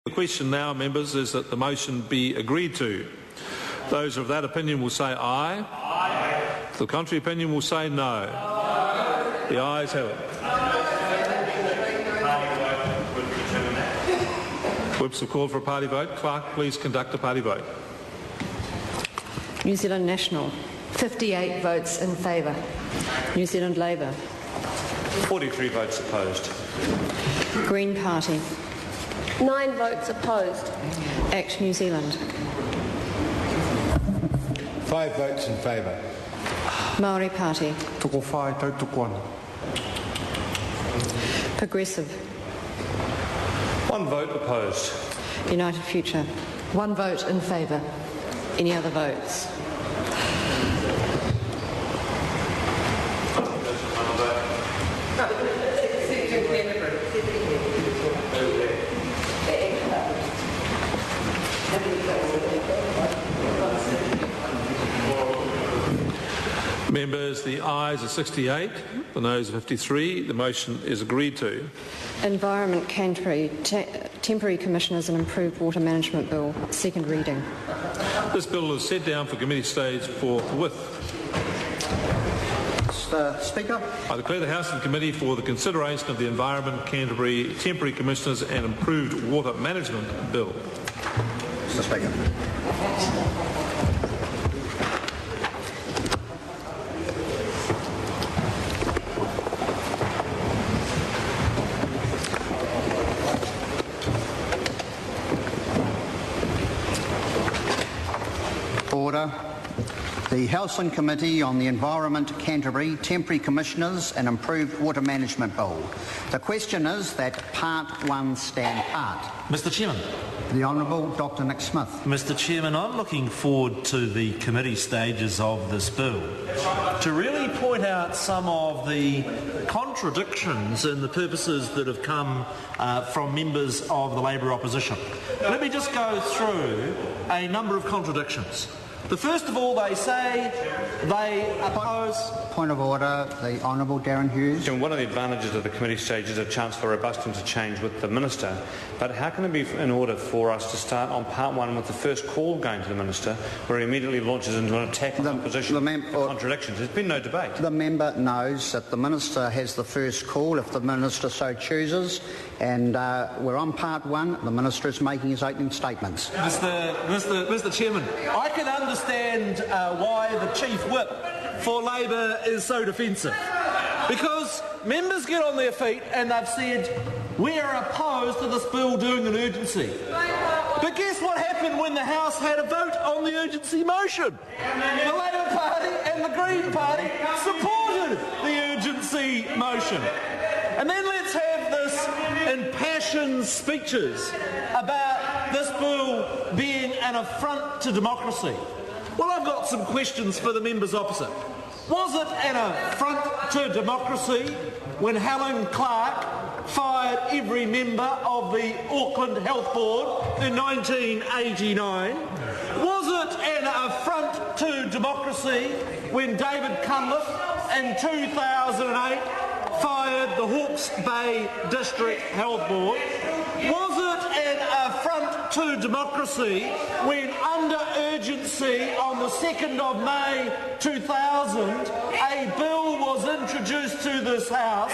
The question now, members, is that the motion be agreed to. Those of that opinion will say aye. Aye. The contrary opinion will say no. No. The ayes have it. Whips have called for a party vote. Clerk, please conduct a party vote. New Zealand National, 58 votes in favour. New Zealand Labour, 43 votes opposed. Green Party, 9 votes opposed. Act New Zealand, 5 votes in favour. Māori Party, Tuko whai tau tuku ana. Progressive, 1 vote opposed. United Future. 1 vote in favour. Any other votes? Members, the ayes are 68, the noes are 53. The motion is agreed to. Environment Canterbury, Temporary Commissioners and Improved Water Management Bill, second reading. This bill is set down for committee stage forthwith. Mr. Speaker, I declare the House and Committee for the consideration of the Environment Canterbury Temporary Commissioners and Improved Water Management Bill. Mr. Speaker. Order. The House and Committee on the Environment Canterbury Temporary Commissioners and Improved Water Management Bill. The question is that Part 1 stand part. Mr. Chairman. The Honourable Dr. Nick Smith. Mr. Chairman, I'm looking forward to the committee stages of this bill to really point out some of the contradictions in the purposes that have come from members of the Labour opposition. Let me just go through a number of contradictions. The first of all, they say they oppose... Point of order, the Honourable Darren Hughes. One of the advantages of the committee stage is a chance for robust interchange with the Minister. But how can it be in order for us to start on Part 1 with the first call going to the Minister, where he immediately launches into an attack on the opposition contradictions? There's been no debate. The member knows that the Minister has the first call if the Minister so chooses, and we're on Part 1. The Minister is making his opening statements. Mr. Chairman, I can understand why the Chief Whip for Labour is so defensive. Because members get on their feet and they've said, we are opposed to this bill doing an urgency. But guess what happened when the House had a vote on the urgency motion? The Labour Party and the Green Party supported the urgency motion. And then let's have this impassioned speeches about this bill being an affront to democracy. Well, I've got some questions for the members opposite. Was it an affront to democracy when Helen Clark fired every member of the Auckland Health Board in 1989? Was it an affront to democracy when David Cunliffe in 2008 fired the Hawke's Bay District Health Board? Was it an affront to democracy when, under urgency on the 2nd of May 2000, a bill was introduced to this House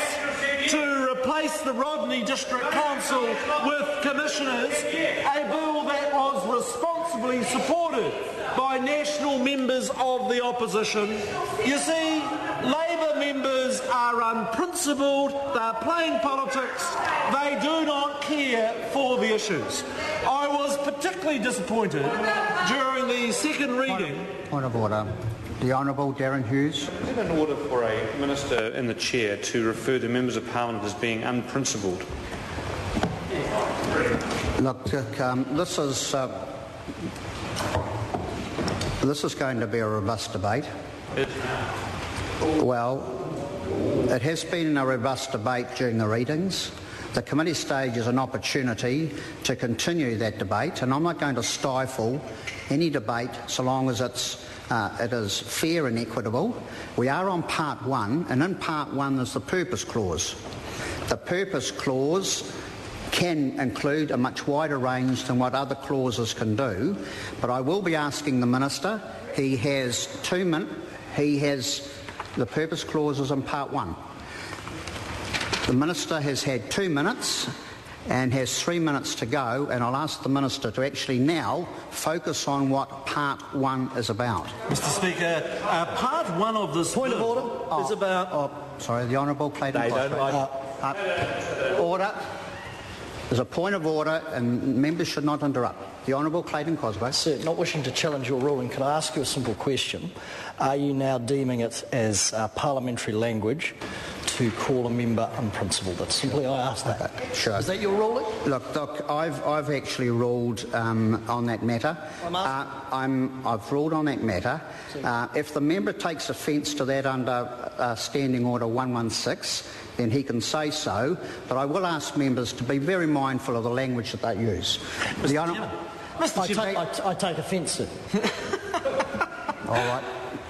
to replace the Rodney District Council with commissioners, a bill that was responsibly supported by national members of the opposition? You see, Labour members are unprincipled, they're playing politics, they do not care for the issues. I was particularly disappointed during the second reading. Point of order. The Honourable Darren Hughes. Is it in order for a Minister in the chair to refer to members of Parliament as being unprincipled? Look, this is going to be a robust debate. Well, it has been a robust debate during the readings. The committee stage is an opportunity to continue that debate, and I'm not going to stifle any debate so long as it is fair and equitable. We are on Part 1, and in Part 1 there's the Purpose Clause. The Purpose Clause can include a much wider range than what other clauses can do, but I will be asking the Minister. He has the purpose clauses in Part 1. The Minister has had 2 minutes and has 3 minutes to go, and I'll ask the Minister to actually now focus on what Part 1 is about. Mr Speaker, Part 1 of this Point of order is about... Sorry, the Honourable Clayton Cosgrove. Order. There's a point of order and members should not interrupt. The Honourable Clayton Cosgrove. Sir, not wishing to challenge your ruling, can I ask you a simple question? Are you now deeming it as parliamentary language to call a member unprincipled? That's simply I asked that. Okay, sure. Is that your ruling? Look, I've actually ruled on that matter. I've ruled on that matter. If the member takes offence to that under Standing Order 116, then he can say so, but I will ask members to be very mindful of the language that they use. I take offence, sir.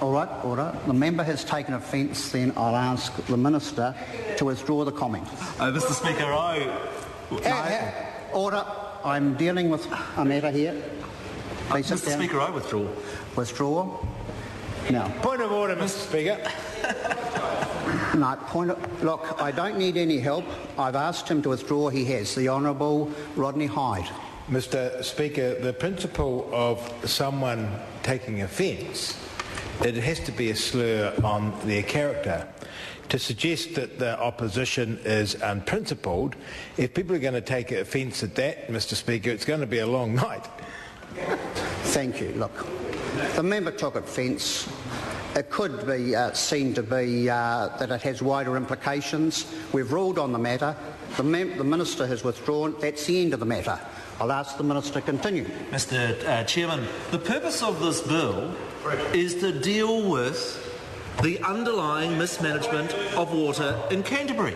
All right, order. The member has taken offence, then I'll ask the Minister to withdraw the comment. Mr Speaker, Order. I'm dealing with a matter here. Please sit Mr down. Speaker, I withdraw. Withdraw. Now. Point of order, Mr Speaker. No, look, I don't need any help. I've asked him to withdraw. He has. The Honourable Rodney Hyde. Mr Speaker, the principle of someone taking offence, it has to be a slur on their character. To suggest that the opposition is unprincipled, if people are going to take offence at that, Mr Speaker, it's going to be a long night. Thank you. Look, the member took offence. It could be seen to be that it has wider implications. We've ruled on the matter. The Minister has withdrawn. That's the end of the matter. I'll ask the Minister to continue. Mr Chairman, the purpose of this bill is to deal with the underlying mismanagement of water in Canterbury.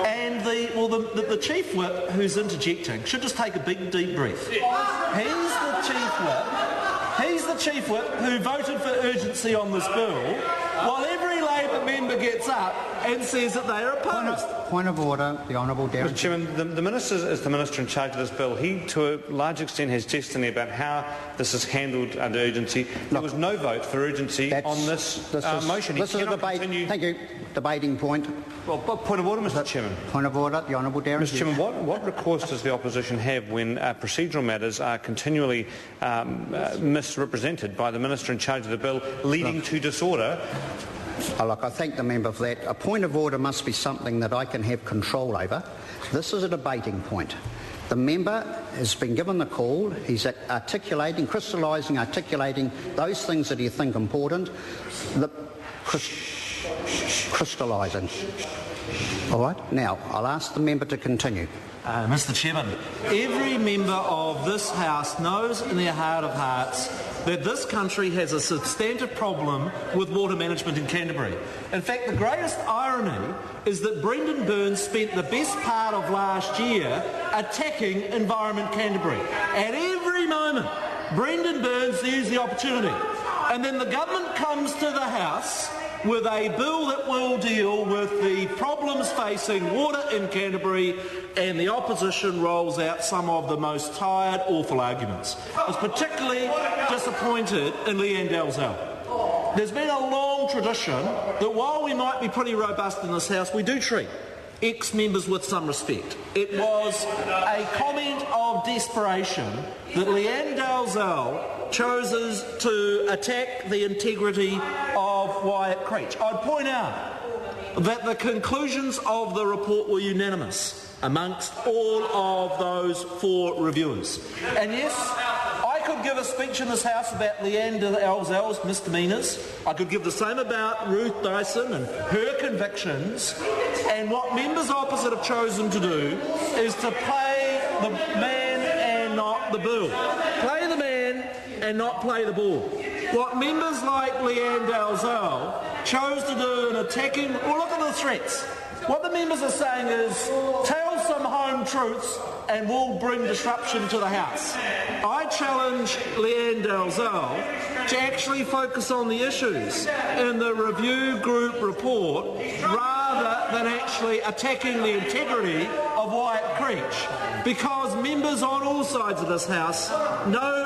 And the Chief Whip who's interjecting should just take a big deep breath. He's the Chief Whip who voted for urgency on this bill, while every Labor member gets up and says that they are opposed. Point of order, the Honourable Darren. Mr Chairman, the Minister is the Minister in charge of this bill. He, to a large extent, has destiny about how this is handled under urgency. There was no vote for urgency on this motion. This is a debate. Thank you. Debating point. Well, point of order, Mr Chairman. Point of order, the Honourable Darren. Mr Chairman, what recourse does the opposition have when procedural matters are continually misrepresented by the Minister in charge of the bill, leading to disorder? Look, I thank the member for that. A point of order must be something that I can have control over. This is a debating point. The member has been given the call. He's articulating those things that he thinks important. Crystallising. All right. Now, I'll ask the member to continue. Mr Chairman, every member of this House knows in their heart of hearts that this country has a substantive problem with water management in Canterbury. In fact, the greatest irony is that Brendan Burns spent the best part of last year attacking Environment Canterbury. At every moment, Brendan Burns used the opportunity. And then the government comes to the House with a bill that will deal with the problems facing water in Canterbury, and the opposition rolls out some of the most tired, awful arguments. I was particularly disappointed in Leanne Dalzell. There's been a long tradition that while we might be pretty robust in this House, we do treat ex-members with some respect. It was a comment of desperation that Leanne Dalzell chooses to attack the integrity of Wyatt Creech. I'd point out that the conclusions of the report were unanimous amongst all of those 4 reviewers. And yes, I could give a speech in this House about Leanne Dalzell's misdemeanours. I could give the same about Ruth Dyson and her convictions. And what members opposite have chosen to do is to play the man and not the bull. Play the man and not play the ball. What members like Leanne Dalzell chose to do in attacking... Well, look at the threats. What the members are saying is, tell some home truths and we'll bring disruption to the House. I challenge Leanne Dalzell to actually focus on the issues in the review group report rather than actually attacking the integrity of of Wyatt Creech, because members on all sides of this House know